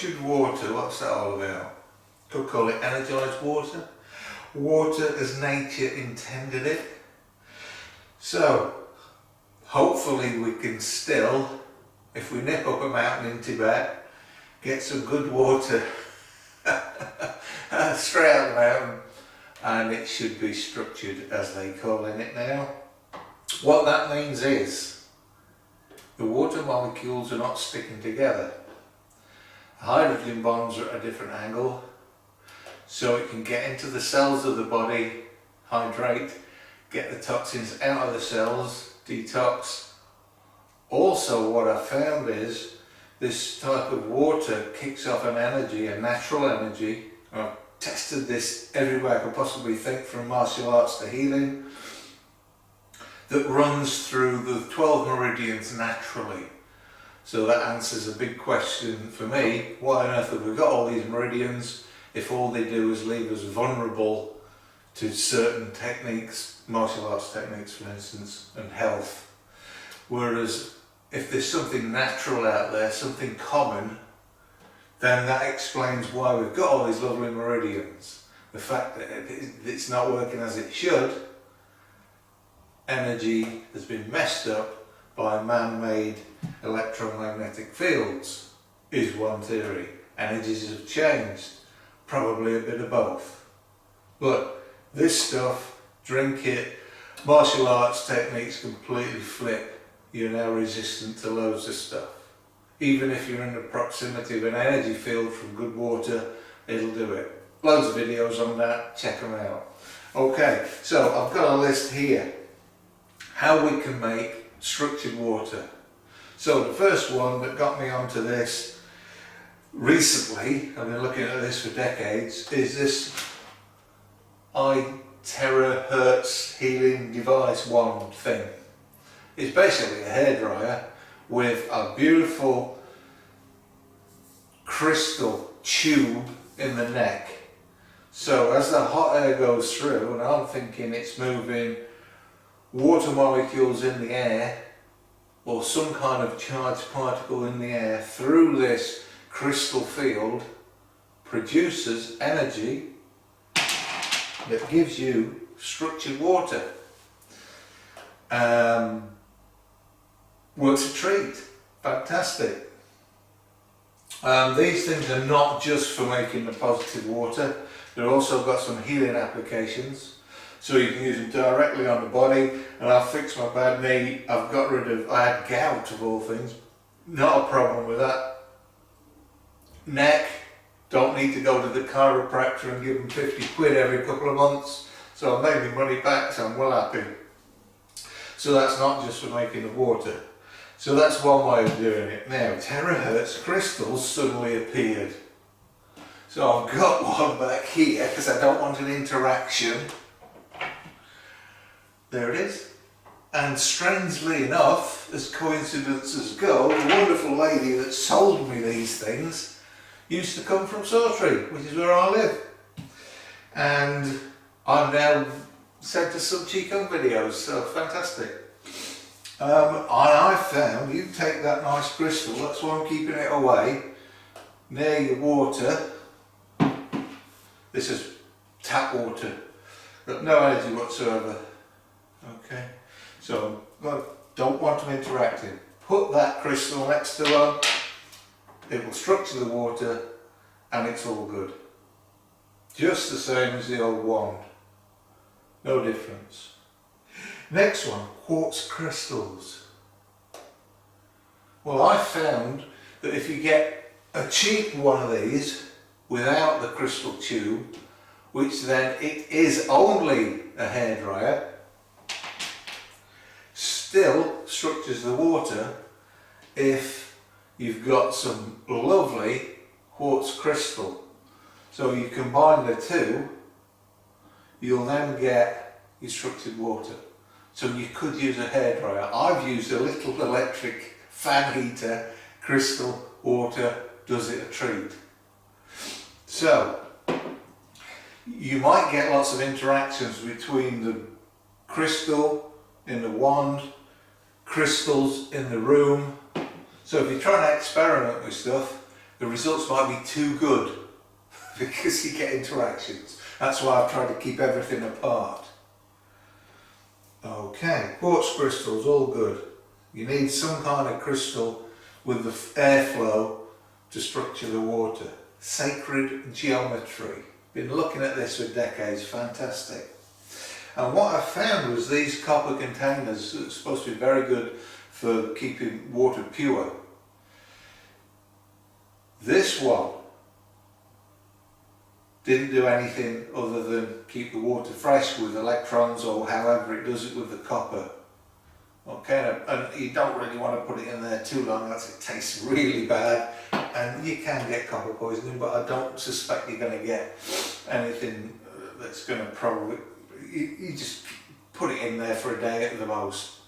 Structured water, what's that all about? Could call it energised water. Water as nature intended it. So, hopefully we can still, if we nip up a mountain in Tibet, get some good water straight out of the mountain, and it should be structured as they calling it now. What that means is the water molecules are not sticking together. Hydrogen bonds are at a different angle, so it can get into the cells of the body, hydrate, get the toxins out of the cells, detox. Also, what I found is this type of water kicks off an energy, a natural energy. I've tested this everywhere I could possibly think, from martial arts to healing, that runs through the 12 meridians naturally. So that answers a big question for me. Why on earth have we got all these meridians if all they do is leave us vulnerable to certain techniques, martial arts techniques for instance, and health? Whereas if there's something natural out there, something common, then that explains why we've got all these lovely meridians. The fact that it's not working as it should, energy has been messed up by man-made electromagnetic fields, is one theory. Energies have changed, probably a bit of both. But this stuff, drink it, martial arts techniques completely flip. You're now resistant to loads of stuff. Even if you're in the proximity of an energy field from good water, it'll do it. Loads of videos on that, check them out. Okay, so I've got a list here. How we can make structured water. So the first one that got me onto this recently, I've been looking at this for decades, is this iTeraHertz healing device wand thing. It's basically a hairdryer with a beautiful crystal tube in the neck. So as the hot air goes through, and I'm thinking it's moving water molecules in the air or some kind of charged particle in the air through this crystal field, produces energy that gives you structured water. Works a treat. Fantastic. These things are not just for making the positive water, they've also got some healing applications. So you can use them directly on the body, and I've fixed my bad knee. I've got rid of, I had gout of all things, not a problem with that. Neck, don't need to go to the chiropractor and give them 50 quid every couple of months. So I made my money back, so I'm well happy. So that's not just for making the water. So that's one way of doing it. Now, terahertz crystals suddenly appeared. So I've got one back here because I don't want an interaction. There it is. And strangely enough, as coincidences go, the wonderful lady that sold me these things used to come from Sawtree, which is where I live. And I'm now sent to some Qigong videos, so fantastic. I found you take that nice crystal, that's why I'm keeping it away, near your water. This is tap water, got no energy whatsoever. Okay, so don't want them interacting. Put that crystal next to one, it will structure the water and it's all good. Just the same as the old wand, no difference. Next one, quartz crystals. Well, I found that if you get a cheap one of these without the crystal tube, which then it is only a hairdryer, still structures the water if you've got some lovely quartz crystal. So you combine the two, you'll then get your structured water. So you could use a hairdryer. I've used a little electric fan heater, crystal water, does it a treat. So you might get lots of interactions between the crystal in the wand, crystals in the room. So if you're trying to experiment with stuff, the results might be too good because you get interactions. That's why I've tried to keep everything apart. Okay, quartz crystals, all good. You need some kind of crystal with the airflow to structure the water. Sacred geometry. Been looking at this for decades, fantastic. And what I found was these copper containers are supposed to be very good for keeping water pure. This one didn't do anything other than keep the water fresh with electrons, or however it does it with the copper. Okay, and you don't really want to put it in there too long, else it tastes really bad, and you can get copper poisoning, but I don't suspect you're going to get anything that's going to probably, you just put it in there for a day at the most.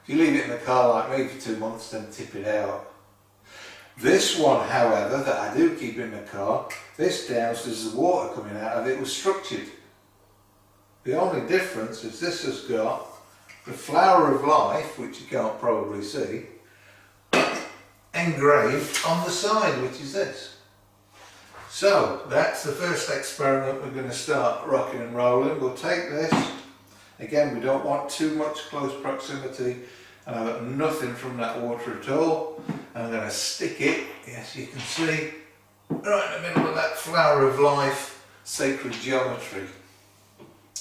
If you leave it in the car like me for 2 months, then tip it out. This one, however, that I do keep in the car, this downstairs, the water coming out of it was structured. The only difference is this has got the flower of life, which you can't probably see, engraved on the side, which is this. So that's the first experiment we're going to start rocking and rolling. We'll take this, again we don't want too much close proximity, and I've got nothing from that water at all. I'm going to stick it, yes you can see, right in the middle of that flower of life, sacred geometry,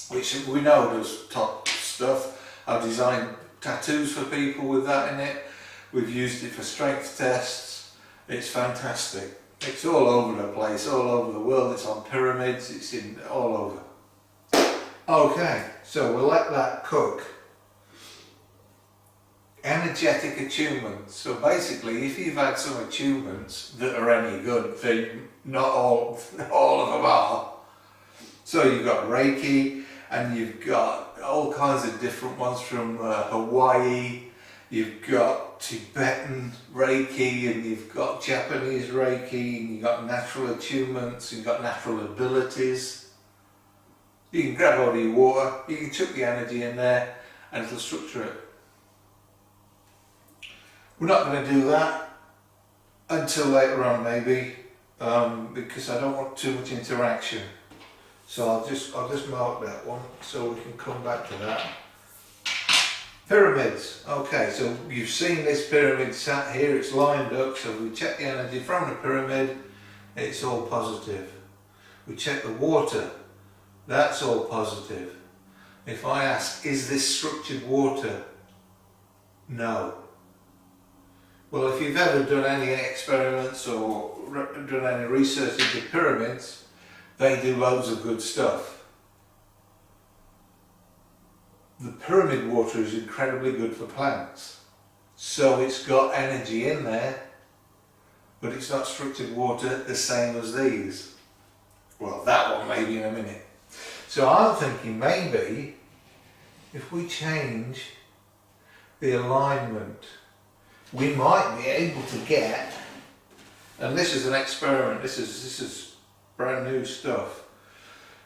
which we know does top stuff. I've designed tattoos for people with that in it. We've used it for strength tests. It's fantastic. It's all over the place, all over the world. It's on pyramids, it's in all over. Okay, so we'll let that cook. Energetic attunements. So basically, if you've had some attunements that are any good, then not all of them are. So you've got Reiki, and you've got all kinds of different ones from Hawaii. You've got Tibetan Reiki, and you've got Japanese Reiki, and you've got natural attunements, and you've got natural abilities. You can grab hold of your water, you can chuck the energy in there, and it'll structure it. We're not going to do that until later on maybe, because I don't want too much interaction. So I'll just mark that one so we can come back to that. Pyramids. Okay, so you've seen this pyramid sat here, it's lined up, so we check the energy from the pyramid, it's all positive. We check the water, that's all positive. If I ask, is this structured water? No. Well, if you've ever done any experiments or done any research into pyramids, they do loads of good stuff. The pyramid water is incredibly good for plants. So it's got energy in there, but it's not structured water the same as these. Well, that one maybe in a minute. So I'm thinking maybe if we change the alignment, we might be able to get, and this is an experiment, this is brand new stuff,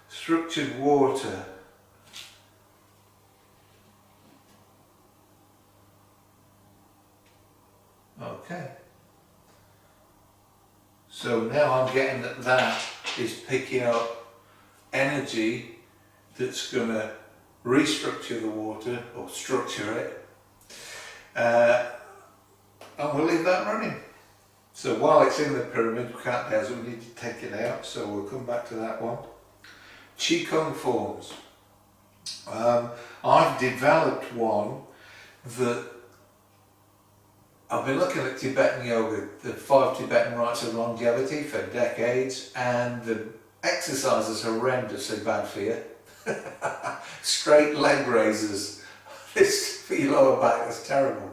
structured water. Okay. So now I'm getting that is picking up energy that's going to restructure the water or structure it. And we'll leave that running. So while it's in the pyramid, we can't do it, we need to take it out, so we'll come back to that one. Qigong forms. I've developed one that I've been looking at Tibetan yoga, the 5 Tibetan rites of longevity for decades, and the exercise is horrendously bad for you. Straight leg raises. This for your lower back is terrible.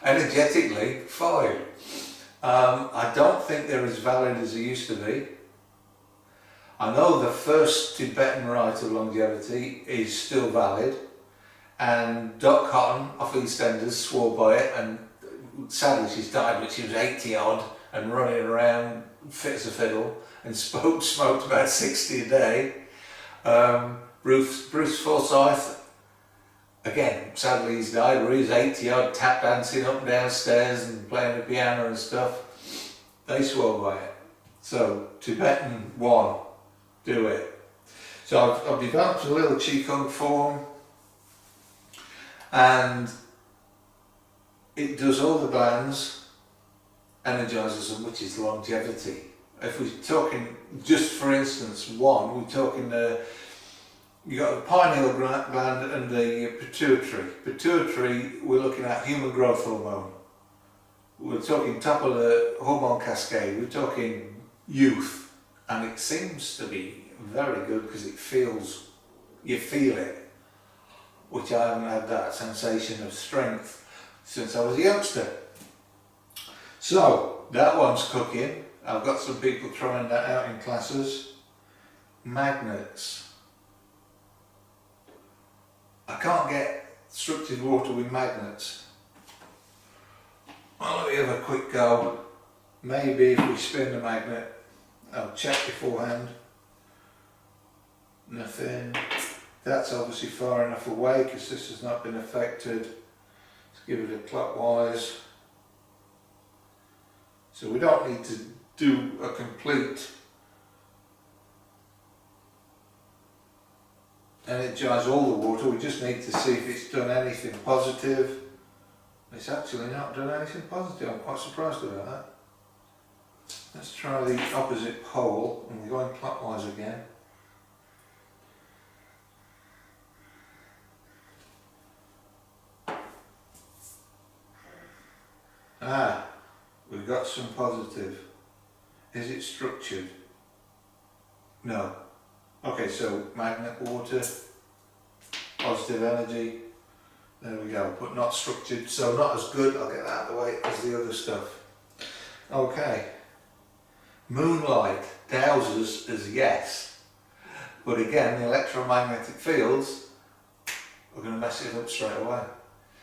Energetically, fine. I don't think they're as valid as they used to be. I know the first Tibetan rite of longevity is still valid, and Dot Cotton off EastEnders swore by it, and sadly she's died, but she was 80 odd and running around fit as a fiddle and smoked about 60 a day. Bruce Forsyth, again, sadly he's died, but he's 80 odd, tap dancing up and down stairs and playing the piano and stuff. They swore by it. So Tibetan 1, do it. So I've developed a little Qigong form, and it does all the glands, energizes them, which is longevity. If we're talking, just for instance, one, we're talking you got the pineal gland and the pituitary. Pituitary, we're looking at human growth hormone. We're talking top of the hormone cascade. We're talking youth, and it seems to be very good because it feels, you feel it, which I haven't had that sensation of strength since I was a youngster. So that one's cooking. I've got some people trying that out in classes. Magnets. I can't get structured water with magnets. Well, let me have a quick go. Maybe if we spin the magnet, I'll check beforehand. Nothing. That's obviously far enough away because this has not been affected. Let's give it a clockwise. So we don't need to do a complete energize all the water, we just need to see if it's done anything positive. It's actually not done anything positive, I'm quite surprised about that. Let's try the opposite pole, and we're going clockwise again. Ah, we've got some positive. Is it structured? No. Okay, so magnet water, positive energy, there we go, but not structured, so not as good, I'll get that out of the way, as the other stuff. Okay, moonlight, dowsers is yes, but again the electromagnetic fields are going to mess it up straight away.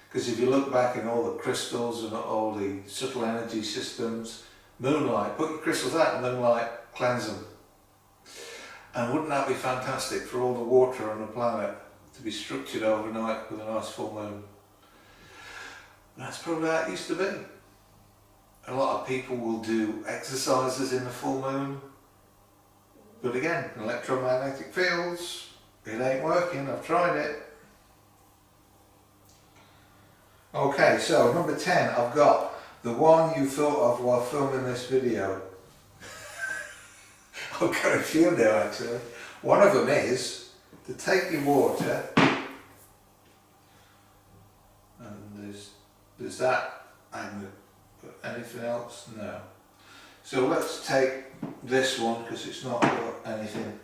Because if you look back in all the crystals and all the subtle energy systems, moonlight, put your crystals out in moonlight, cleanse them. And wouldn't that be fantastic for all the water on the planet to be structured overnight with a nice full moon? That's probably how it used to be. A lot of people will do exercises in the full moon, but again, electromagnetic fields, it ain't working, I've tried it. Okay, so number 10, I've got the one you thought of while filming this video. I've got a few now actually. One of them is to take your water, and there's that magnet, but anything else? No. So let's take this one because it's not got anything.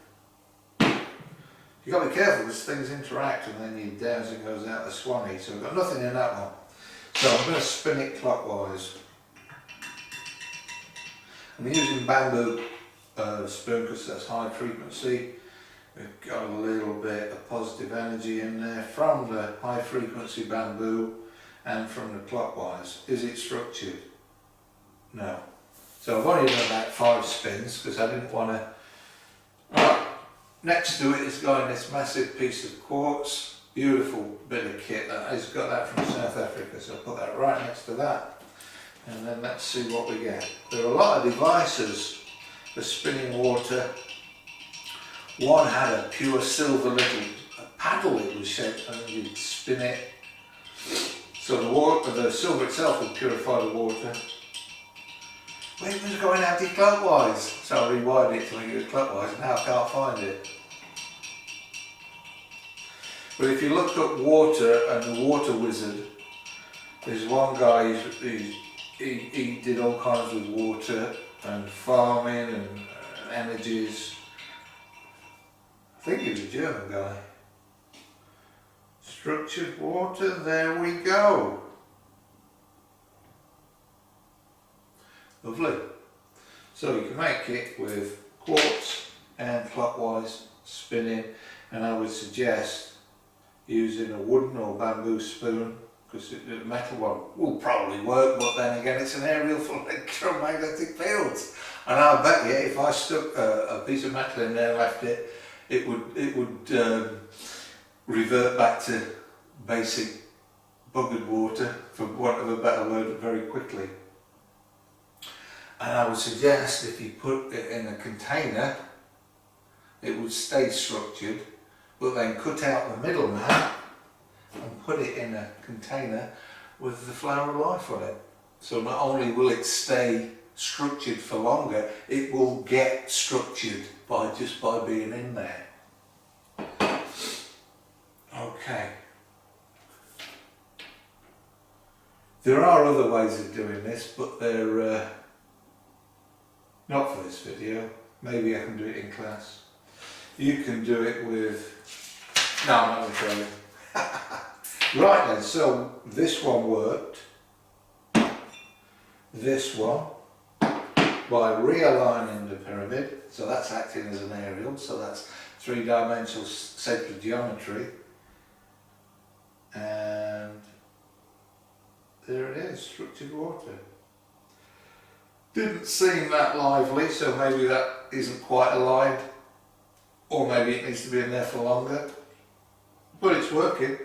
You've got to be careful because things interact and then your dowser goes out the swanny, so I've got nothing in that one. So I'm going to spin it clockwise. I'm using bamboo spoon because that's high frequency. We've got a little bit of positive energy in there from the high frequency bamboo and from the clockwise. Is it structured? No. So I've only done about 5 spins because I didn't want to. Right. Next to it is going this massive piece of quartz. Beautiful bit of kit. It's got that from South Africa, so I'll put that right next to that. And then let's see what we get. There are a lot of devices for spinning water. One had a pure silver little paddle it was shaped, and you'd spin it. So the silver itself would purify the water. Well, it was going anti-clockwise, so I rewired it to make it clockwise. Now I can't find it. But if you look up water and the water wizard, there's one guy he did all kinds with water and farming and energies. I think he was a German guy. Structured water, there we go. Lovely. So you can make it with quartz and clockwise spinning, and I would suggest using a wooden or bamboo spoon, because the metal one will probably work, but then again it's an aerial for electromagnetic fields, and I'll bet you if I stuck a piece of metal in there and left it, it would revert back to basic buggered water, for want of a better word, very quickly. And I would suggest if you put it in a container, it would stay structured, but then cut out the middleman and put it in a container with the Flower of Life on it. So not only will it stay structured for longer, it will get structured just by being in there. Okay. There are other ways of doing this, but they're not for this video. Maybe I can do it in class. You can do it with... No, I'm not going to show you. Right then, so this one worked. This one, by realigning the pyramid, so that's acting as an aerial, so that's three-dimensional sacred geometry. And there it is, structured water. Didn't seem that lively, so maybe that isn't quite aligned, or maybe it needs to be in there for longer, but it's working.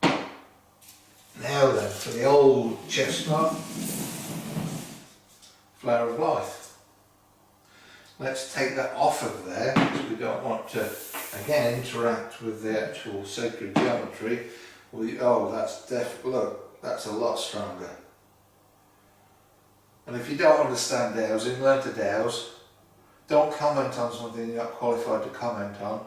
Now then, for the old chestnut, Flower of Life. Let's take that off of there, because we don't want to, again, interact with the actual sacred geometry. Oh, that's look, that's a lot stronger. And if you don't understand dowsing, learn to dowse. Don't comment on something you're not qualified to comment on.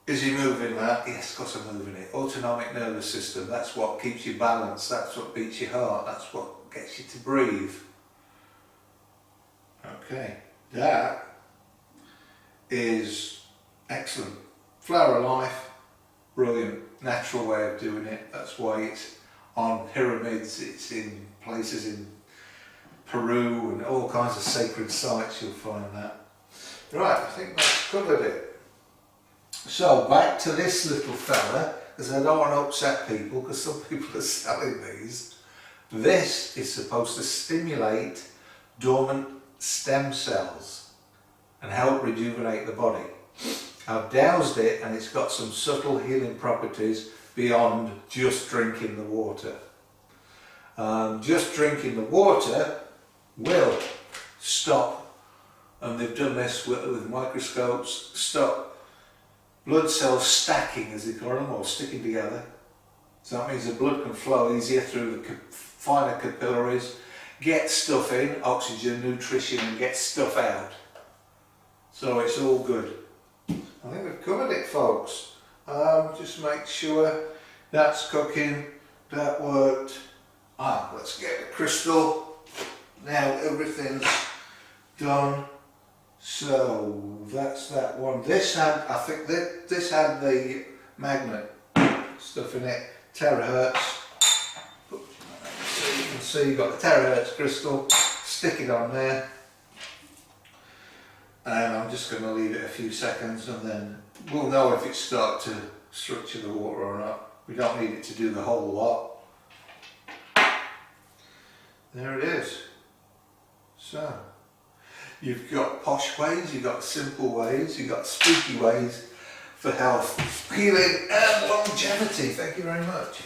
Is he moving that? Yes, of course I'm moving it. Autonomic nervous system, that's what keeps you balanced, that's what beats your heart, that's what gets you to breathe. Okay, that is excellent. Flower of Life, brilliant, natural way of doing it. That's why it's on pyramids, it's in places in Peru and all kinds of sacred sites, you'll find that. Right, I think that's covered it. So back to this little fella, because I don't want to upset people, because some people are selling these. This is supposed to stimulate dormant stem cells and help rejuvenate the body. I've doused it and it's got some subtle healing properties beyond just drinking the water. Just drinking the water will stop, and they've done this with microscopes, stop blood cells stacking, as they call them, or sticking together. So that means the blood can flow easier through the finer capillaries, get stuff in, oxygen, nutrition, and get stuff out. So it's all good. I think we've covered it, folks. Just make sure that's cooking, that worked. Let's get the crystal. Now everything's done. So that's that one. This had, I think this had the magnet stuff in it, terahertz. So you can see you've got the terahertz crystal, stick it on there. And I'm just going to leave it a few seconds and then we'll know if it's started to structure the water or not. We don't need it to do the whole lot. There it is. So, you've got posh ways, you've got simple ways, you've got spooky ways for health, healing and longevity. Thank you very much.